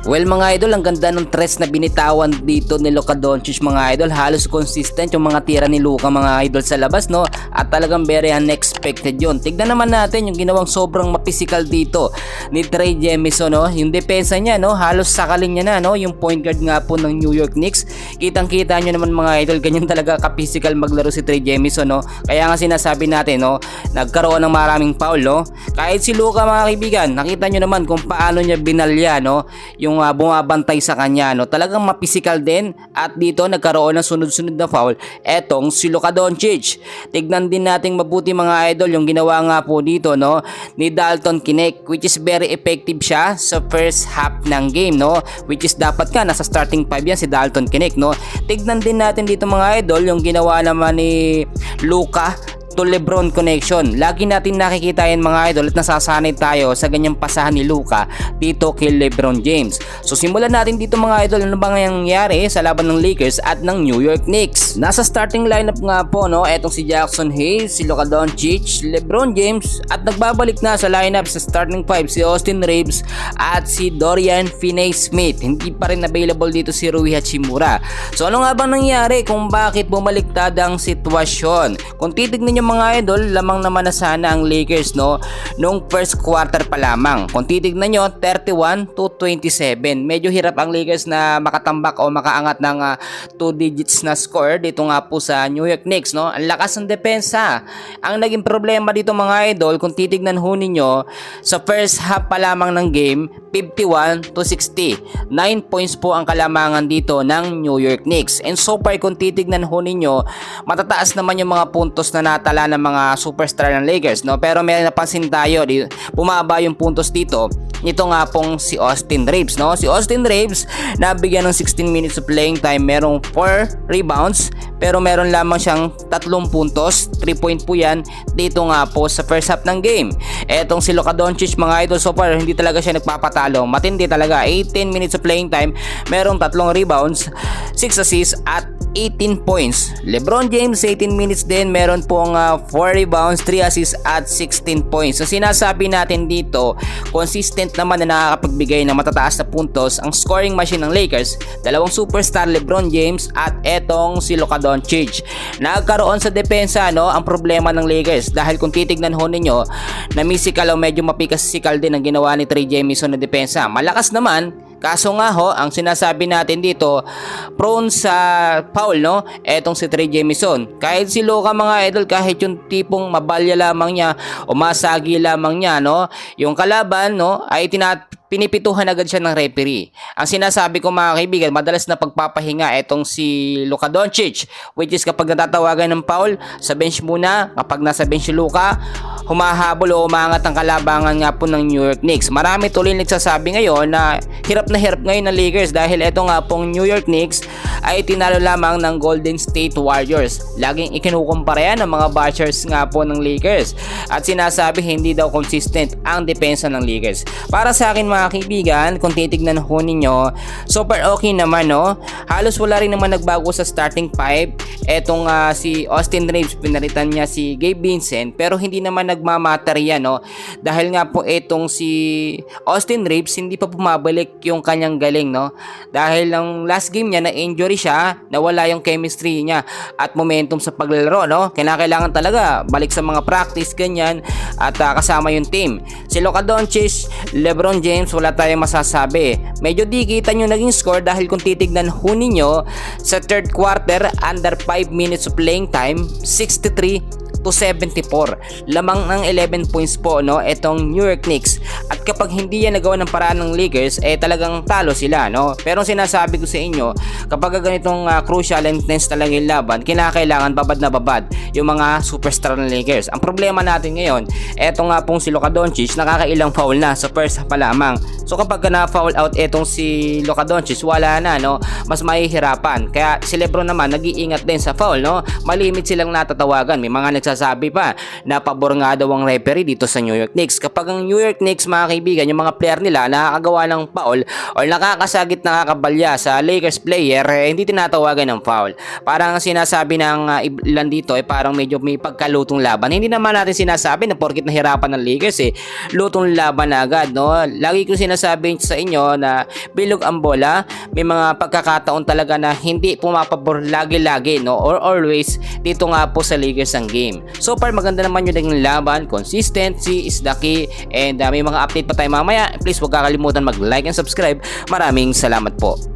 Well mga idol, ang ganda ng tres na binitawan dito ni Luka Doncic mga idol. Halos consistent yung mga tira ni Luka mga idol sa labas, no? At talagang very unexpected yun. Tignan naman natin yung ginawang sobrang mapisikal dito ni Trey Jemison, no? Yung depensa niya, no? Halos sakalin niya na, no? Yung point guard nga po ng New York Knicks. Kitang-kita nyo naman mga idol, ganyan talaga ka-physical maglaro si Trey Jemison, no? Kaya nga sinasabi natin, no? Nagkaroon ng maraming foul, no? Kahit si Luka mga kaibigan, nakita nyo naman kung paano niya binalya, no? Yung bumabantay sa kanya, no? Talagang mapisikal din, at dito nagkaroon ng sunod-sunod na foul etong si Luka Doncic. Tignan din nating mabuti mga idol yung ginawa nga po dito, no, ni Dalton Knecht, which is very effective siya sa first half ng game, no, which is dapat ka nasa starting 5 yan si Dalton Knecht, no. Tignan din natin dito mga idol yung ginawa naman ni Luka to LeBron connection. Lagi natin nakikita yan mga idol at nasasanay tayo sa ganyang pasahan ni Luka dito kay LeBron James. So simulan natin dito mga idol, ano bang nangyari sa laban ng Lakers at ng New York Knicks. Nasa starting lineup nga po, no, etong si Jackson Hayes, si Luka Doncic, LeBron James, at nagbabalik na sa lineup sa starting 5 si Austin Reeves at si Dorian Finney-Smith. Hindi pa rin available dito si Rui Hachimura. So ano nga bang nangyari kung bakit bumaliktad ang sitwasyon? Kung titignan nyo mga idol, lamang naman na sana ang Lakers, no, nung first quarter pa lamang. Kung titignan nyo, 31-27. Medyo hirap ang Lakers na makatambak o makaangat ng 2 digits na score dito nga po sa New York Knicks, no. Ang lakas ng depensa. Ang naging problema dito mga idol, kung titignan ho ninyo, sa first half pa lamang ng game, 51-60. 9 points po ang kalamangan dito ng New York Knicks. And so far, kung titignan ho ninyo, matataas naman yung mga puntos na natala ng mga superstar ng Lakers, no? Pero may napansin tayo, bumaba yung puntos dito. Ito nga pong si Austin Reeves, no? Si Austin Reeves, nabigyan ng 16 minutes of playing time, merong 4 rebounds, pero meron lamang siyang 3 puntos, 3 point po yan dito nga po sa first half ng game. Etong si Luka Doncic mga idol, so far hindi talaga siya nagpapatalo, matindi talaga. 18 minutes of playing time, merong 3 rebounds, 6 assists at 18 points. LeBron James 18 minutes din, meron pong 4 rebounds, 3 assists at 16 points. So sinasabi natin dito, consistent naman na nakakapagbigay ng matataas na puntos ang scoring machine ng Lakers, dalawang superstar LeBron James at etong si Luka Doncic. Nagkaroon sa depensa, no, ang problema ng Lakers, dahil kung titignan ho ninyo, na physical o medyo mapikas-sikal din ang ginawa ni Trey Jemison na depensa. Malakas naman, kaso nga ho, ang sinasabi natin dito, prone sa foul, no, etong si Trey Jemison. Kahit si Luka mga idol, kahit yung tipong mabalya lamang niya o masagi lamang niya, no, yung kalaban, no, ay pinipituhan agad siya ng referee. Ang sinasabi ko mga kaibigan, madalas na pagpapahinga etong si Luka Doncic, which is kapag natatawagan ng foul, sa bench muna. Kapag nasa bench si Luka, humahabol o umangat ang kalabangan nga po ng New York Knicks. Marami tuloy nagsasabi ngayon na hirap ngayon ng Lakers dahil eto nga pong New York Knicks ay tinalo lamang ng Golden State Warriors. Laging ikinukumpara yan ng mga bashers nga po ng Lakers at sinasabi hindi daw consistent ang depensa ng Lakers. Para sa akin mga kaibigan, kung titignan ho ninyo, super okay naman, no. Halos wala rin naman nagbago sa starting 5. Etong si Austin Reeves, pinalitan niya si Gabe Vincent, pero hindi naman nagmamatter yan, no, dahil nga po etong si Austin Reeves hindi pa bumabalik yung kanyang galing, no, dahil ang last game niya na injury siya, nawala yung chemistry niya at momentum sa paglalaro, no. Kailangan talaga balik sa mga practice ganyan at kasama yung team. Si Luka Doncic, LeBron James, wala tayong masasabi. Medyo di kita nyo naging score dahil kung titignan ho ninyo sa third quarter, under 5 minutes of playing time, 63-74. Lamang ng 11 points po, no, etong New York Knicks. At kapag hindi yan nagawa ng paraan ng Lakers, talagang talo sila, no. Pero sinasabi ko sa inyo, kapag ganitong crucial and intense talaga yung laban, kinakailangan babad na babad yung mga superstar ng Lakers. Ang problema natin ngayon, eto nga pong si Luka Doncic, nakakailang foul na sa first half pa lamang. So kapag na-foul out etong si Luka Doncic, wala na, no, mas mahihirapan. Kaya si LeBron naman nag-iingat din sa foul, no. Malimit silang natatawagan. May mga nagsasabi pa na pabor nga daw ang referee dito sa New York Knicks. Kapag ang New York Knicks mga kaibigan, yung mga player nila nakakagawa ng foul or nakakasagit, nakakabalya sa Lakers player, hindi tinatawagan ng foul. Parang sinasabi ng ilan dito parang medyo may pagkalutong laban. Hindi naman natin sinasabi na porkit nahirapan ng Lakers lutong laban na agad, no. Lagi ko sinasabi sinasabi sa inyo na bilog ang bola, may mga pagkakataon talaga na hindi pumapabor lagi-lagi, no, or always dito nga po sa Lakers ang game. So far maganda naman yung naging laban, consistency is the key, and may mga update pa tayo mamaya. Please huwag kakalimutan mag-like and subscribe. Maraming salamat po.